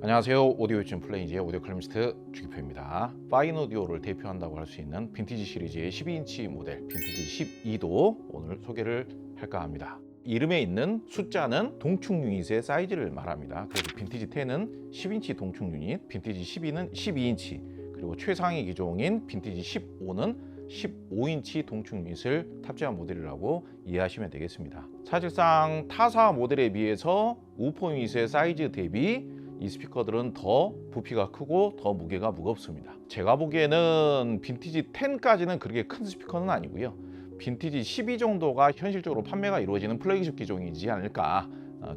안녕하세요. 오디오 유튜브 플레이지의 오디오 칼럼니스트 주기표입니다. 파인오디오를 대표한다고 할 수 있는 빈티지 시리즈의 12인치 모델 빈티지 12도 오늘 소개를 할까 합니다. 이름에 있는 숫자는 동축 유닛의 사이즈를 말합니다. 그래서 빈티지 10은 10인치 동축 유닛, 빈티지 12는 12인치, 그리고 최상위 기종인 빈티지 15는 15인치 동축 유닛을 탑재한 모델이라고 이해하시면 되겠습니다. 사실상 타사 모델에 비해서 우퍼 유닛의 사이즈 대비 이 스피커들은 더 부피가 크고 더 무게가 무겁습니다. 제가 보기에는 빈티지 10까지는 그렇게 큰 스피커는 아니고요. 빈티지 12 정도가 현실적으로 판매가 이루어지는 플래그십 기종이지 않을까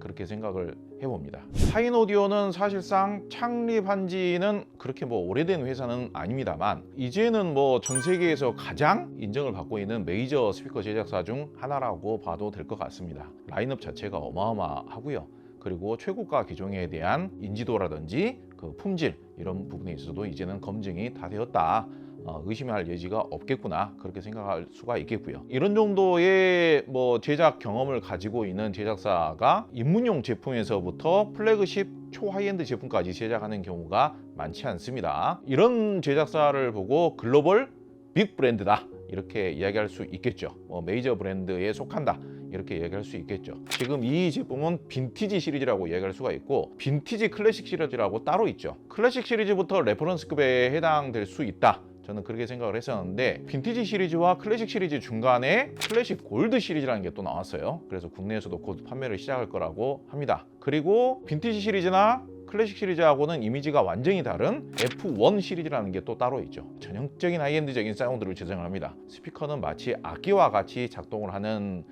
그렇게 생각을 해봅니다. 파인오디오는 사실상 창립한 지는 그렇게 오래된 회사는 아닙니다만 이제는 전 세계에서 가장 인정을 받고 있는 메이저 스피커 제작사 중 하나라고 봐도 될 것 같습니다. 라인업 자체가 어마어마하고요. 그리고 최고가 기종에 대한 인지도라든지 그 품질 이런 부분에 있어서도 이제는 검증이 다 되었다. 의심할 여지가 없겠구나 그렇게 생각할 수가 있겠고요. 이런 정도의 제작 경험을 가지고 있는 제작사가 입문용 제품에서부터 플래그십 초하이엔드 제품까지 제작하는 경우가 많지 않습니다. 이런 제작사를 보고 글로벌 빅 브랜드다 이렇게 이야기할 수 있겠죠. 메이저 브랜드에 속한다 이렇게 이야기할 수 있겠죠. 지금 이 제품은 빈티지 시리즈라고 이야기할 수가 있고 빈티지 클래식 시리즈라고 따로 있죠. 클래식 시리즈부터 레퍼런스급에 해당될 수 있다. 저는 그렇게 생각을 했었는데 빈티지 시리즈와 클래식 시리즈 중간에 클래식 골드 시리즈라는 게 또 나왔어요. 그래서 국내에서도 곧 판매를 시작할 거라고 합니다. 그리고 빈티지 시리즈나 클래식 시리즈하고는 이미지가 완전히 다른 F1 시리즈라는 게 또 따로 있죠. 전형적인 하이엔드적인 사운드를 제작을 합니다. 스피커는 마치 악기와 같이 작동을 하는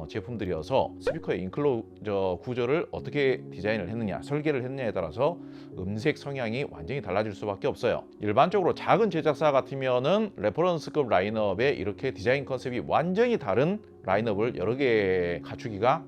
제품들이어서 스피커의 인클로저 구조를 어떻게 디자인을 했느냐, 설계를 했느냐에 따라서 음색 성향이 완전히 달라질 수밖에 없어요. 일반적으로 작은 제작사 같으면은 레퍼런스급 라인업에 이렇게 디자인 컨셉이 완전히 다른 라인업을 여러 개 갖추기가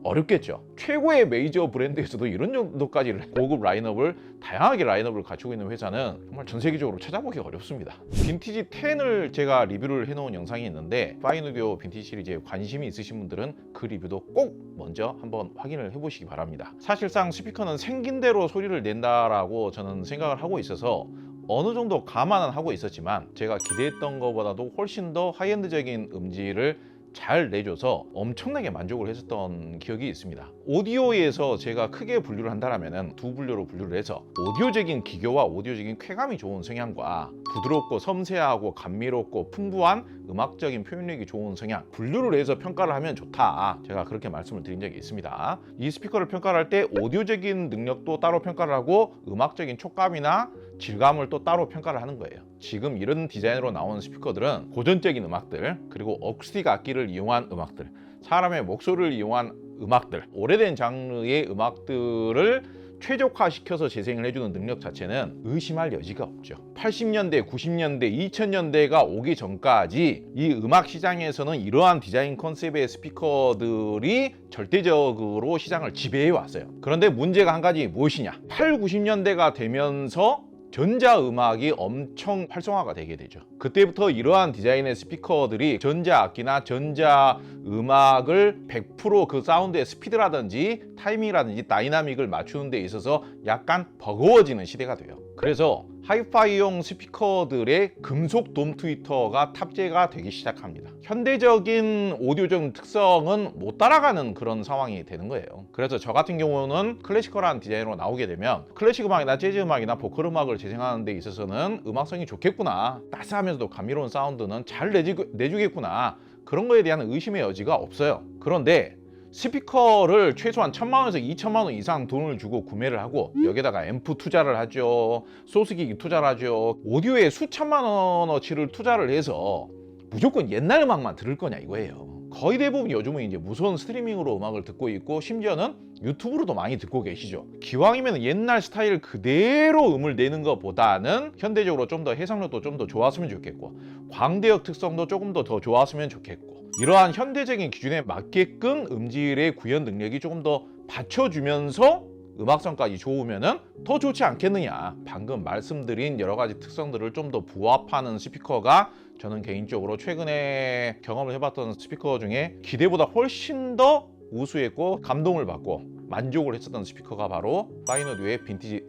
어렵겠죠. 최고의 메이저 브랜드에서도 이런 정도까지 고급 라인업을 다양하게 라인업을 갖추고 있는 회사는 정말 전 세계적으로 찾아보기 어렵습니다. 빈티지 10을 제가 리뷰를 해놓은 영상이 있는데 파인오디오 빈티지 시리즈에 관심이 있으신 분들은 그 리뷰도 꼭 먼저 한번 확인을 해보시기 바랍니다. 사실상 스피커는 생긴 대로 소리를 낸다라고 저는 생각을 하고 있어서 어느 정도 감안은 하고 있었지만 제가 기대했던 것보다도 훨씬 더 하이엔드적인 음질을 잘 내줘서 엄청나게 만족을 했었던 기억이 있습니다. 오디오에서 제가 크게 분류를 한다면 두 분류로 분류를 해서 오디오적인 기교와 오디오적인 쾌감이 좋은 성향과 부드럽고 섬세하고 감미롭고 풍부한 음악적인 표현력이 좋은 성향 분류를 해서 평가를 하면 좋다. 제가 그렇게 말씀을 드린 적이 있습니다. 이 스피커를 평가를 할 때 오디오적인 능력도 따로 평가를 하고 음악적인 촉감이나 질감을 또 따로 평가를 하는 거예요. 지금 이런 디자인으로 나온 스피커들은 고전적인 음악들 그리고 어쿠스틱 악기를 이용한 음악들 사람의 목소리를 이용한 음악들 오래된 장르의 음악들을 최적화시켜서 재생을 해주는 능력 자체는 의심할 여지가 없죠. 80년대, 90년대, 2000년대가 오기 전까지 이 음악 시장에서는 이러한 디자인 컨셉의 스피커들이 절대적으로 시장을 지배해 왔어요. 그런데 문제가 한 가지 무엇이냐? 8, 90년대가 되면서 전자음악이 엄청 활성화가 되게 되죠. 그때부터 이러한 디자인의 스피커들이 전자악기나 전자음악을 100% 그 사운드의 스피드라든지 타이밍이라든지 다이나믹을 맞추는 데 있어서 약간 버거워지는 시대가 돼요. 그래서 하이파이용 스피커들의 금속 돔 트위터가 탑재가 되기 시작합니다. 현대적인 오디오적 특성은 못 따라가는 그런 상황이 되는 거예요. 그래서 저 같은 경우는 클래시컬한 디자인으로 나오게 되면 클래식 음악이나 재즈 음악이나 보컬 음악을 재생하는 데 있어서는 음악성이 좋겠구나, 따스하면서도 감미로운 사운드는 잘 내주겠구나, 그런 거에 대한 의심의 여지가 없어요. 그런데 스피커를 최소한 1000만 원에서 2000만 원 이상 돈을 주고 구매를 하고 여기다가 앰프 투자를 하죠, 소스기기 투자를 하죠, 오디오에 수천만 원어치를 투자를 해서 무조건 옛날 음악만 들을 거냐 이거예요. 거의 대부분 요즘은 이제 무선 스트리밍으로 음악을 듣고 있고 심지어는 유튜브로도 많이 듣고 계시죠. 기왕이면 옛날 스타일 그대로 음을 내는 것보다는 현대적으로 좀 더 해상력도 좀 더 좋았으면 좋겠고 광대역 특성도 조금 더 좋았으면 좋겠고 이러한 현대적인 기준에 맞게끔 음질의 구현 능력이 조금 더 받쳐주면서 음악성까지 좋으면은 더 좋지 않겠느냐. 방금 말씀드린 여러 가지 특성들을 좀 더 부합하는 스피커가 저는 개인적으로 최근에 경험을 해봤던 스피커 중에 기대보다 훨씬 더 우수했고 감동을 받고 만족을 했었던 스피커가 바로 파인오디오의 빈티지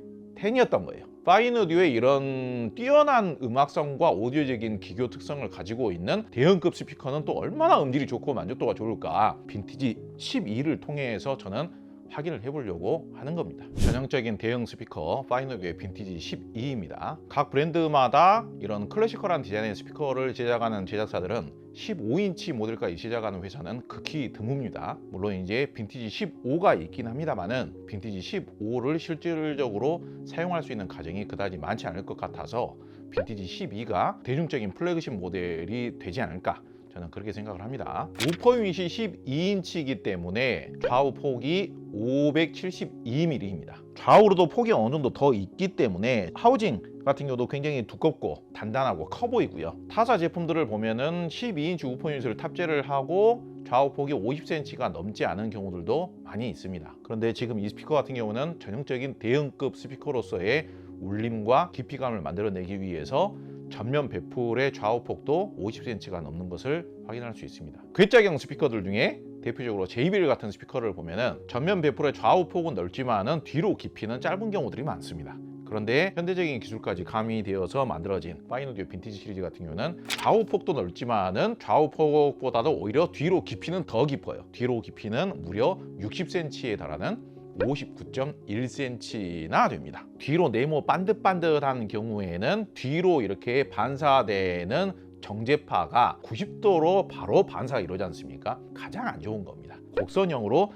팬이었던 거예요. 파인 오디오의 이런 뛰어난 음악성과 오디오적인 기교 특성을 가지고 있는 대형급 스피커는 또 얼마나 음질이 좋고 만족도가 좋을까, 빈티지 12를 통해서 저는 확인을 해보려고 하는 겁니다. 전형적인 대형 스피커 파인 오디오의 빈티지 12입니다. 각 브랜드마다 이런 클래시컬한 디자인의 스피커를 제작하는 제작사들은 15인치 모델까지 제작하는 회사는 극히 드뭅니다. 물론 이제 빈티지 15가 있긴 합니다만은 빈티지 15를 실질적으로 사용할 수 있는 가정이 그다지 많지 않을 것 같아서 빈티지 12가 대중적인 플래그십 모델이 되지 않을까, 저는 그렇게 생각을 합니다. 우퍼 유닛이 12인치이기 때문에 좌우 폭이 572mm입니다. 좌우로도 폭이 어느 정도 더 있기 때문에 하우징 같은 경우도 굉장히 두껍고 단단하고 커 보이고요. 타사 제품들을 보면은 12인치 우퍼 유닛을 탑재를 하고 좌우 폭이 50cm가 넘지 않은 경우들도 많이 있습니다. 그런데 지금 이 스피커 같은 경우는 전형적인 대형급 스피커로서의 울림과 깊이감을 만들어내기 위해서 전면 배풀의 좌우폭도 50cm가 넘는 것을 확인할 수 있습니다. 괴짜경 스피커들 중에 대표적으로 JBL 같은 스피커를 보면은 전면 배풀의 좌우폭은 넓지만은 뒤로 깊이는 짧은 경우들이 많습니다. 그런데 현대적인 기술까지 가미되어서 만들어진 파인 오디오 빈티지 시리즈 같은 경우는 좌우폭도 넓지만은 좌우폭보다도 오히려 뒤로 깊이는 더 깊어요. 뒤로 깊이는 무려 60cm에 달하는 59.1cm나 됩니다. 뒤로 네모 반듯반듯한 경우에는 뒤로 이렇게 반사되는 정제파가 90도로 바로 반사가 이루어지지 않습니까? 가장 안 좋은 겁니다. 곡선형으로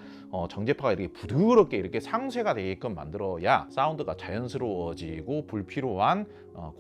정제파가 이렇게 부드럽게 이렇게 상쇄가 되게끔 만들어야 사운드가 자연스러워지고 불필요한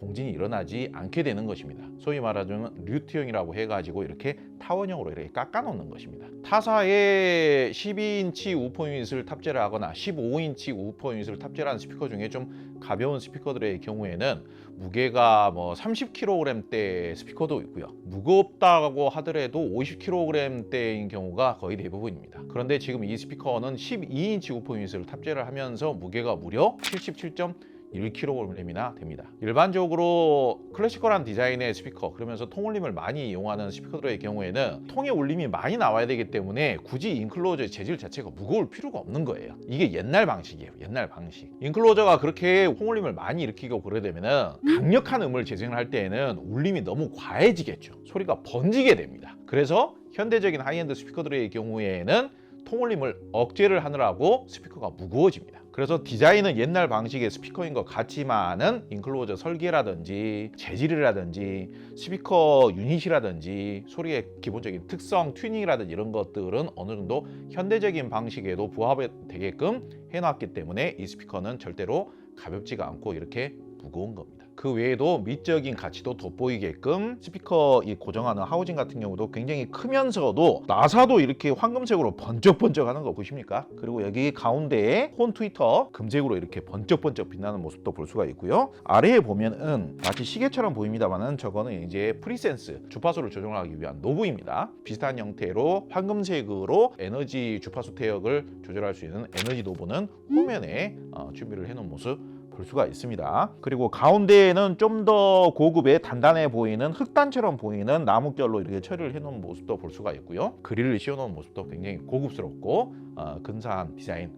공진이 일어나지 않게 되는 것입니다. 소위 말하자면 류트형이라고 해가지고 이렇게 타원형으로 이렇게 깎아 놓는 것입니다. 타사에 12인치 우퍼 유닛을 탑재를 하거나 15인치 우퍼 유닛을 탑재를 하는 스피커 중에 좀 가벼운 스피커들의 경우에는 무게가 뭐 30kg대 스피커도 있고요. 무겁다고 하더라도 50kg대인 경우가 거의 대부분입니다. 그런데 지금 이 스피커는 12인치 우퍼 유닛을 탑재를 하면서 무게가 무려 77.1kg이나 됩니다. 일반적으로 클래시컬한 디자인의 스피커, 그러면서 통울림을 많이 이용하는 스피커들의 경우에는 통의 울림이 많이 나와야 되기 때문에 굳이 인클로저의 재질 자체가 무거울 필요가 없는 거예요. 이게 옛날 방식이에요. 옛날 방식. 인클로저가 그렇게 통울림을 많이 일으키고 그러게 되면은 강력한 음을 재생을 할 때에는 울림이 너무 과해지겠죠. 소리가 번지게 됩니다. 그래서 현대적인 하이엔드 스피커들의 경우에는 통울림을 억제를 하느라고 스피커가 무거워집니다. 그래서 디자인은 옛날 방식의 스피커인 것 같지만은 인클로저 설계라든지 재질이라든지 스피커 유닛이라든지 소리의 기본적인 특성, 튜닝이라든지 이런 것들은 어느 정도 현대적인 방식에도 부합이 되게끔 해놨기 때문에 이 스피커는 절대로 가볍지가 않고 이렇게 무거운 겁니다. 그 외에도 미적인 가치도 돋보이게끔 스피커 이 고정하는 하우징 같은 경우도 굉장히 크면서도 나사도 이렇게 황금색으로 번쩍번쩍하는 거 보십니까? 그리고 여기 가운데에 혼 트위터 금색으로 이렇게 번쩍번쩍 빛나는 모습도 볼 수가 있고요. 아래에 보면은 마치 시계처럼 보입니다만은 저거는 이제 프리센스 주파수를 조정하기 위한 노브입니다. 비슷한 형태로 황금색으로 에너지 주파수 태역을 조절할 수 있는 에너지 노브는 후면에 준비를 해놓은 모습 볼 수가 있습니다. 그리고 가운데에는 좀 더 고급의 단단해 보이는 흑단처럼 보이는 나뭇결로 이렇게 처리를 해놓은 모습도 볼 수가 있고요. 그릴을 씌워놓은 모습도 굉장히 고급스럽고 근사한 디자인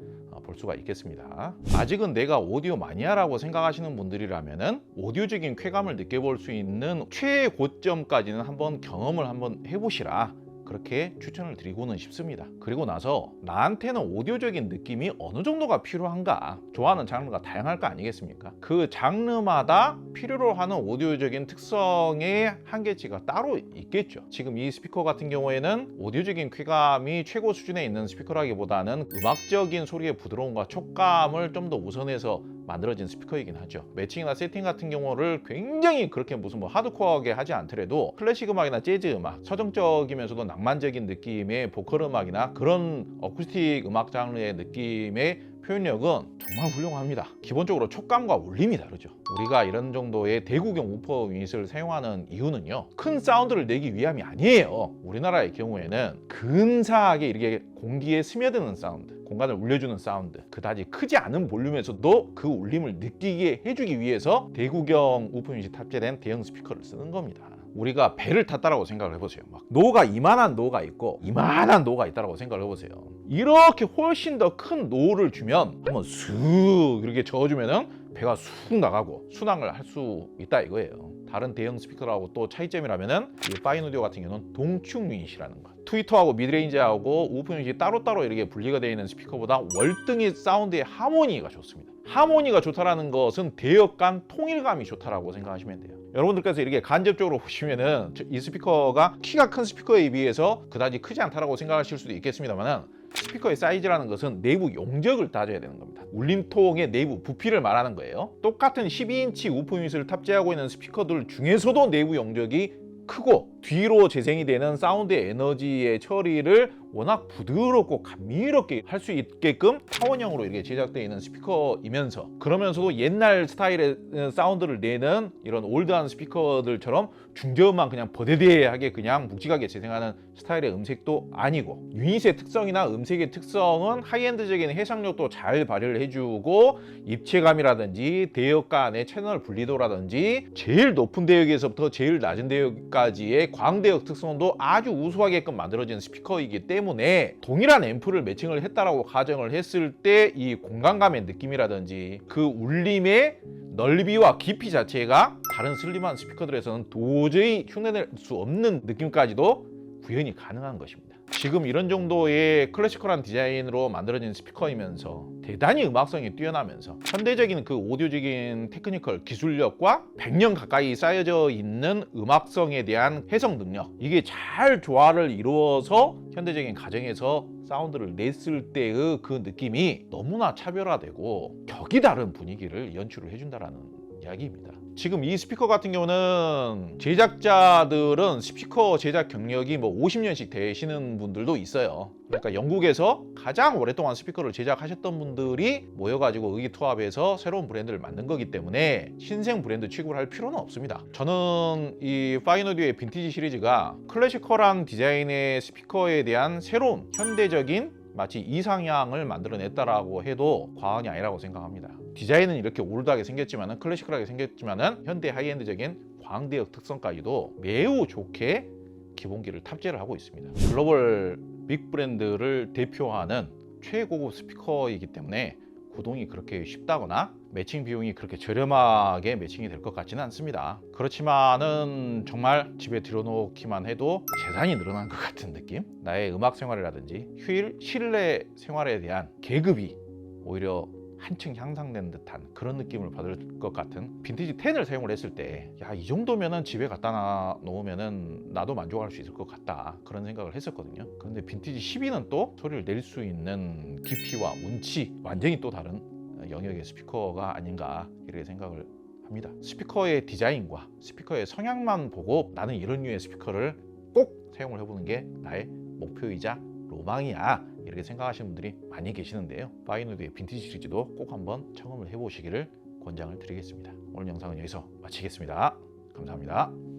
볼 수가 있겠습니다. 아직은 내가 오디오 마니아라고 생각하시는 분들이라면은 오디오적인 쾌감을 느껴볼 수 있는 최고점까지는 한번 경험을 한번 해보시라, 그렇게 추천을 드리고는 싶습니다. 그리고 나서 나한테는 오디오적인 느낌이 어느 정도가 필요한가, 좋아하는 장르가 다양할 거 아니겠습니까? 그 장르마다 필요로 하는 오디오적인 특성의 한계치가 따로 있겠죠. 지금 이 스피커 같은 경우에는 오디오적인 쾌감이 최고 수준에 있는 스피커라기보다는 음악적인 소리의 부드러움과 촉감을 좀 더 우선해서 만들어진 스피커이긴 하죠. 매칭이나 세팅 같은 경우를 굉장히 그렇게 무슨 뭐 하드코어하게 하지 않더라도 클래식 음악이나 재즈 음악, 서정적이면서도 낭만적인 느낌의 보컬 음악이나 그런 어쿠스틱 음악 장르의 느낌의 표현력은 정말 훌륭합니다. 기본적으로 촉감과 울림이 다르죠. 우리가 이런 정도의 대구경 우퍼 유닛을 사용하는 이유는요, 큰 사운드를 내기 위함이 아니에요. 우리나라의 경우에는 근사하게 이렇게 공기에 스며드는 사운드, 공간을 울려주는 사운드, 그다지 크지 않은 볼륨에서도 그 울림을 느끼게 해주기 위해서 대구경 우퍼 유닛이 탑재된 대형 스피커를 쓰는 겁니다. 우리가 배를 탔다라고 생각을 해보세요. 막 노가 이만한 노가 있고 이만한 노가 있다라고 생각을 해보세요. 이렇게 훨씬 더 큰 노를 주면 한번 슥 이렇게 저어주면은 배가 쑥 나가고 순항을 할 수 있다 이거예요. 다른 대형 스피커하고 또 차이점이라면은 이 파인오디오 같은 경우는 동축 유닛이라는 것. 트위터하고 미드레인지하고 우프 유닛이 따로따로 이렇게 분리가 되어 있는 스피커보다 월등히 사운드의 하모니가 좋습니다. 하모니가 좋다라는 것은 대역 간 통일감이 좋다라고 생각하시면 돼요. 여러분들께서 이렇게 간접적으로 보시면은 이 스피커가 키가 큰 스피커에 비해서 그다지 크지 않다라고 생각하실 수도 있겠습니다만은 스피커의 사이즈라는 것은 내부 용적을 따져야 되는 겁니다. 울림통의 내부 부피를 말하는 거예요. 똑같은 12인치 우프 유닛을 탑재하고 있는 스피커들 중에서도 내부 용적이 크고 뒤로 재생이 되는 사운드의 에너지의 처리를 워낙 부드럽고 감미롭게 할 수 있게끔 타원형으로 이렇게 제작되어 있는 스피커이면서 그러면서도 옛날 스타일의 사운드를 내는 이런 올드한 스피커들처럼 중저음만 그냥 버대대하게 그냥 묵직하게 재생하는 스타일의 음색도 아니고 유닛의 특성이나 음색의 특성은 하이엔드적인 해상력도 잘 발휘를 해주고 입체감이라든지 대역 간의 채널 분리도라든지 제일 높은 대역에서부터 제일 낮은 대역까지의 광대역 특성도 아주 우수하게끔 만들어진 스피커이기 때문에 동일한 앰프를 매칭을 했다라고 가정을 했을 때 이 공간감의 느낌이라든지 그 울림의 넓이와 깊이 자체가 다른 슬림한 스피커들에서는 도저히 흉내낼 수 없는 느낌까지도 구현이 가능한 것입니다. 지금 이런 정도의 클래시컬한 디자인으로 만들어진 스피커이면서 대단히 음악성이 뛰어나면서 현대적인 그 오디오적인 테크니컬 기술력과 100년 가까이 쌓여져 있는 음악성에 대한 해석 능력, 이게 잘 조화를 이루어서 현대적인 가정에서 사운드를 냈을 때의 그 느낌이 너무나 차별화되고 격이 다른 분위기를 연출을 해준다라는 이야기입니다. 지금 이 스피커 같은 경우는 제작자들은 스피커 제작 경력이 뭐 50년씩 되시는 분들도 있어요. 그러니까 영국에서 가장 오랫동안 스피커를 제작하셨던 분들이 모여가지고 의기투합해서 새로운 브랜드를 만든 거기 때문에 신생 브랜드 취급을 할 필요는 없습니다. 저는 이 파인오디오의 빈티지 시리즈가 클래시컬한 디자인의 스피커에 대한 새로운 현대적인 마치 이상향을 만들어냈다라고 해도 과언이 아니라고 생각합니다. 디자인은 이렇게 올드하게 생겼지만은 클래시컬하게 생겼지만은 현대 하이엔드적인 광대역 특성까지도 매우 좋게 기본기를 탑재를 하고 있습니다. 글로벌 빅 브랜드를 대표하는 최고급 스피커이기 때문에 구동이 그렇게 쉽다거나 매칭 비용이 그렇게 저렴하게 매칭이 될 것 같지는 않습니다. 그렇지만은 정말 집에 들여놓기만 해도 재산이 늘어난 것 같은 느낌? 나의 음악 생활이라든지 휴일, 실내 생활에 대한 계급이 오히려 한층 향상된 듯한 그런 느낌을 받을 것 같은 빈티지 10을 사용을 했을 때 야, 이 정도면은 집에 갖다 놓으면은 나도 만족할 수 있을 것 같다, 그런 생각을 했었거든요. 그런데 빈티지 12는 또 소리를 낼 수 있는 깊이와 운치, 완전히 또 다른 영역의 스피커가 아닌가 이렇게 생각을 합니다. 스피커의 디자인과 스피커의 성향만 보고 나는 이런 류의 스피커를 꼭 사용을 해보는 게 나의 목표이자 로망이야, 이렇게 생각하시는 분들이 많이 계시는데요. 파인오디오의 빈티지 시리즈도 꼭 한번 청음을 해보시기를 권장을 드리겠습니다. 오늘 영상은 여기서 마치겠습니다. 감사합니다.